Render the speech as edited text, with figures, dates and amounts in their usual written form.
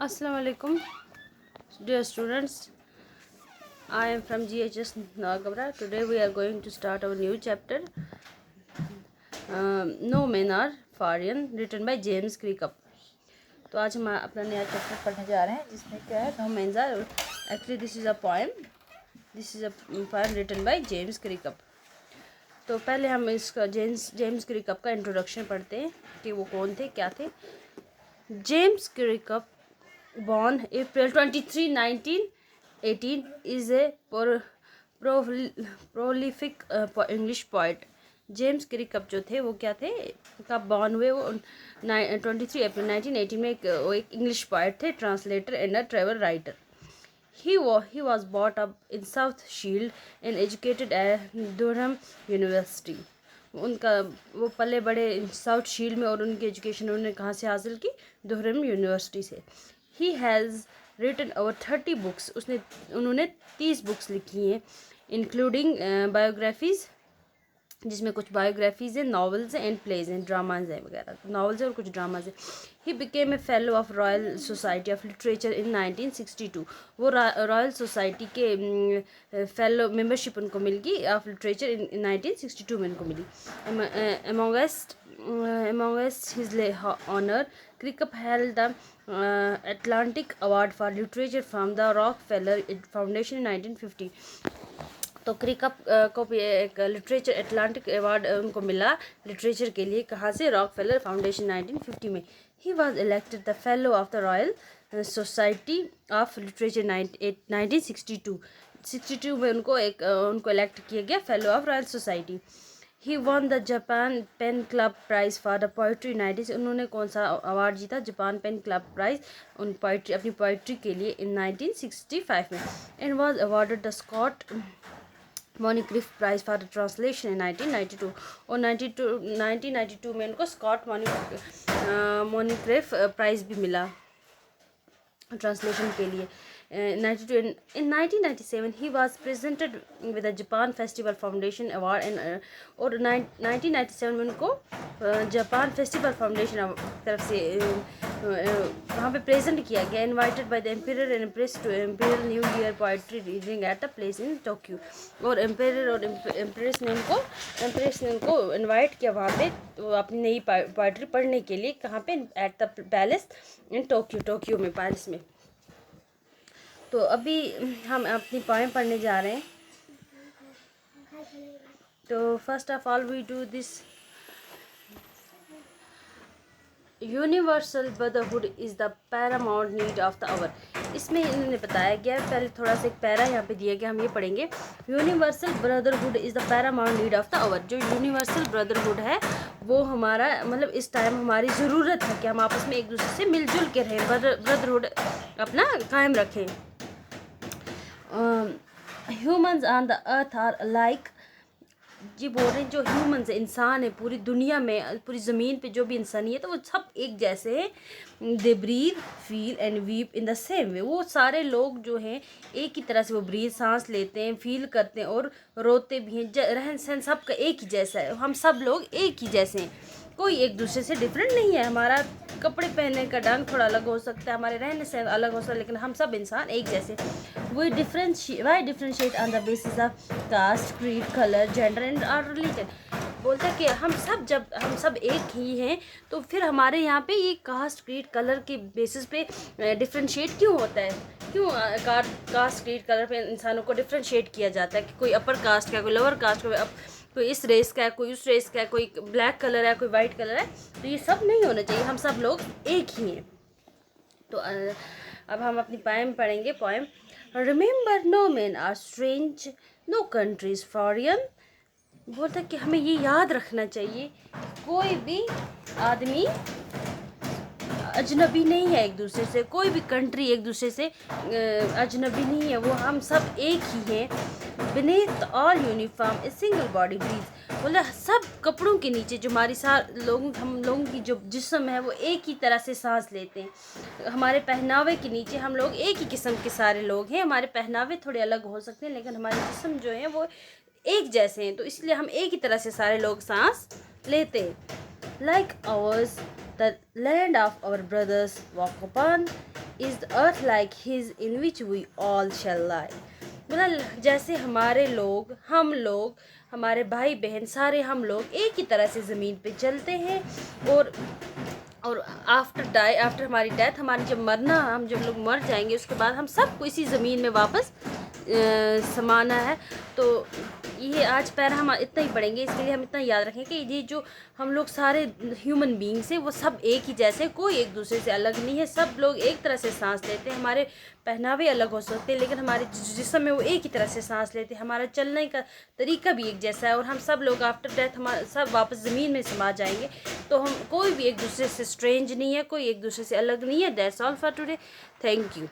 Assalamu alaikum, dear students. I am from GHS Nagabra. Today we are going to start our new chapter, No Men Are Foreign, written by James Cleacup. तो आज हम अपना नया chapter पढ़ने जा रहे हैं जिसमें क्या है, no men are actually this is a poem written by James Kirkup. तो पहले हम इसका जेम्स क्रिकअप का इंट्रोडक्शन पढ़ते हैं कि वो कौन थे, क्या थे. James Kirkup, born April 23, 1918, is a prolific English poet. James Kirkup जो थे वो क्या थे, कब बॉर्न हुए, वो 23 अप्रैल 1918 में वो एक इंग्लिश पोइट थे, translator and a travel writer. He was brought up in South Shield and educated at Durham University. वो पले बड़े साउथ शील्ड में और उनकी एजुकेशन उन्होंने कहाँ से हासिल की, दुरहम यूनिवर्सिटी से. He has written over 30 books. उन्होंने 30 बुक्स लिखी हैं, इंक्लूडिंग बायोग्राफीज़, जिसमें कुछ बायोग्राफीज़ हैं, नॉवेल्स हैं एंड प्लेज हैं, ड्रामाज हैं वगैरह. नॉवेल्स हैं और कुछ ड्रामाज हैं. He became a fellow of Royal Society of literature in 1962. वो रॉयल सोसाइटी के फेलो मेंबरशिप उनको मिल गई ऑफ लिटरेचर इन 1962 में उनको मिली. Amongst his honor, Cricup held the Atlantic Award for Literature from the Rockefeller Foundation in 1950. तो क्रिकअप को भी एक लिटरेचर अटलांटिक अवार्ड उनको मिला लिटरेचर के लिए, कहाँ से, रॉकफेलर फाउंडेशन 1950 में. He was elected the fellow of the Royal Society of Literature 1962 में उनको इलेक्ट किया गया fellow of Royal Society. He won the Japan PEN Club prize for the poetry 19. उन्होंने कौन सा अवार्ड जीता, जापान पेन क्लब प्राइज अपनी poetry के लिए इन 1965 में. And was awarded the Scott Moncrieff prize for translation in 1992. और 1992 में उनको स्कॉट मोनिक्रिफ प्राइज़ भी मिला ट्रांसलेशन के लिए. In 1997 he was presented with the Japan Festival Foundation Award और 1997 में उनको जापान फेस्टिवल फाउंडेशन तरफ से वहाँ पे प्रेजेंट किया गया. Invited by the emperor and empress to imperial new year poetry reading at a place in Tokyo. और एम्परर और एम्प्रेस ने उनको इनवाइट किया वहाँ पे वो अपनी नई पोइट्री पढ़ने के लिए, कहाँ पे, at the palace in Tokyo में, पेरिस में. तो अभी हम अपनी पोएम पढ़ने जा रहे हैं. तो first of all we do this. Universal brotherhood is the paramount need of the hour. इसमें इन्होंने बताया गया, पहले थोड़ा सा एक पैरा यहाँ पे दिया गया, हम ये पढ़ेंगे. Universal brotherhood is the paramount need of the hour. जो यूनिवर्सल ब्रदरहुड है वो हमारा मतलब इस टाइम हमारी ज़रूरत है कि हम आपस में एक दूसरे से मिलजुल के रहें, ब्रदरहुड अपना कायम रखें. Humans on the earth are alike. जी बोल रहे हैं जो ह्यूमन्स इंसान है पूरी दुनिया में, पूरी ज़मीन पे जो भी इंसानियत है वो सब एक जैसे हैं. They breathe, feel and weep in the same way. वो सारे लोग जो हैं एक ही तरह से वो ब्रीथ, सांस लेते हैं, फील करते हैं और रोते भी हैं. रहन सहन सबका एक ही जैसा है. हम सब लोग एक ही जैसे हैं, कोई एक दूसरे से डिफरेंट नहीं है. हमारा कपड़े पहनने का ढंग थोड़ा अलग हो सकता है, हमारे रहने से अलग हो सकता है, लेकिन हम सब इंसान एक जैसे. Why differentiate on the basis of caste, creed, colour, gender and our religion. बोलते हैं कि हम सब एक ही हैं, तो फिर हमारे यहाँ पे ये कास्ट, क्रीड, कलर के बेसिस पे डिफ्रेंशिएट क्यों होता है, क्यों कास्ट, क्रीड, कलर पे इंसानों को डिफ्रेंशिएट किया जाता है कि कोई अपर कास्ट का, कोई लोअर कास्ट का, कोई इस रेस का है, कोई उस रेस का है, कोई ब्लैक कलर है, कोई वाइट कलर है. तो ये सब नहीं होना चाहिए, हम सब लोग एक ही हैं. तो अब हम अपनी पोएम पढ़ेंगे. Poem. Remember no man are strange, no countries foreign. बोलता कि हमें ये याद रखना चाहिए कि कोई भी आदमी अजनबी नहीं है एक दूसरे से, कोई भी कंट्री एक दूसरे से अजनबी नहीं है. वो हम सब एक ही हैं. Beneath all uniform a single body breathe. बोला सब कपड़ों के नीचे जो हमारी हम लोगों की जो जिस्म है वो एक ही तरह से सांस लेते हैं. हमारे पहनावे के नीचे हम लोग एक ही किस्म के सारे लोग हैं. हमारे पहनावे थोड़े अलग हो सकते हैं लेकिन हमारे जिस्म जो है वो एक जैसे हैं, तो इसलिए हम एक ही तरह से सारे लोग सांस लेते हैं. Like ours the land of our brothers walk upon is the earth like his in which we all shall lie. बोला जैसे हमारे लोग, हम लोग, हमारे भाई बहन, सारे हम लोग एक ही तरह से ज़मीन पे चलते हैं, और आफ्टर हमारी डेथ, हमारी जब मरना, हम जब लोग मर जाएंगे उसके बाद हम सबको इसी ज़मीन में वापस समाना है। तो ये आज पैरा हम इतना ही पढ़ेंगे, इसके लिए हम इतना याद रखें कि ये जो हम लोग सारे ह्यूमन बींग्स हैं वो सब एक ही जैसे, कोई एक दूसरे से अलग नहीं है। सब लोग एक तरह से सांस लेते हैं। हमारे पहनावे अलग हो सकते हैं लेकिन हमारे जिस्म में वो एक ही तरह से सांस लेते हैं। हमारा चलने का तरीका भी एक जैसा है, और हम सब लोग आफ्टर डेथ हमारे सब वापस ज़मीन में समा जाएंगे। तो हम कोई भी एक दूसरे से स्ट्रेंज नहीं है, कोई एक दूसरे से अलग नहीं है। That's all for today. Thank you.